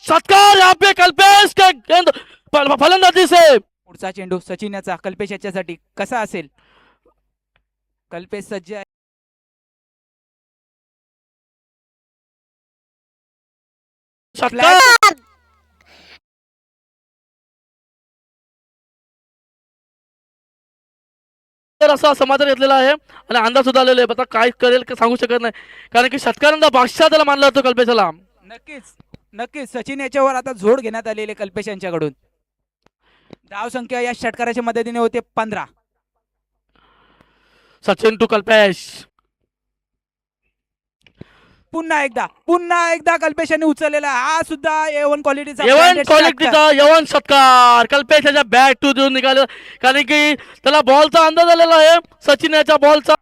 सत्कार यहाँ पे कल्पेश के गेंद फलंदाजी से। पुढचा चेंडू सचिन याचा कल्पेश याच्यासाठी कसा असेल? कल्पेश सज्ज आहे. सत्कार असा समाधान घेतलेला आहे आणि अंदाज सुद्धा आलेला आहे. आता काय करेल सांगू शकत नाही, कारण की षटकारांचा बादशाह त्याला मानला जातो कल्पेशला. नक्कीच नक्कीच सचिन याच्यावर आता जोड घेण्यात आलेले कल्पेश यांच्याकडून. धाव संख्या या षटकाराच्या मदतीने होते 15. सचिन टू कल्पेश. पुन्हा एकदा कल्पेश यांनी उचललेला हा सुद्धा A1 क्वालिटीचा यवन षटकार कल्पेश याच्या बॅट टू देऊन निघाले, कारण की त्याला बॉलचा अंदाज आलेला आहे सचिन याच्या बॉलचा.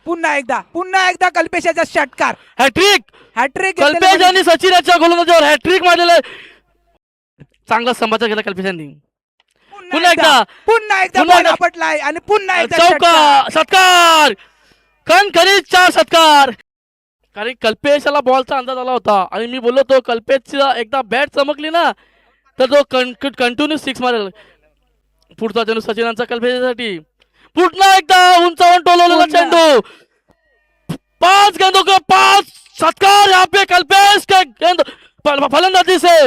पुन्हा एकदा कल्पेश याचा षटकार. हॅट्रिक कल्पेश यांनी सचिन याच्या गोलंदाजीवर हॅट्रिक मारलेला आहे. चांगला समाचार केला कल्पेश यांनी. पुन्हा एकदा आपटलाय आणि पुन्हा एकदा षटकार खरीच 4 षटकार. कारण कल्पेशला बॉलचा अंदाज आला होता आणि मी बोललो तो कल्पेशची एकदा बॅट चमकली ना तर तो कंटिन्यू 6 मारेल. पुढचा चेंडू सचिनांचा कल्पेशसाठी. पुन्हा एकदा उंचावून टोलवलेला चेंडू. 5 गेंदों को 5 षटकार यहाँ पे कल्पेश के गेंद फलंदाजी से.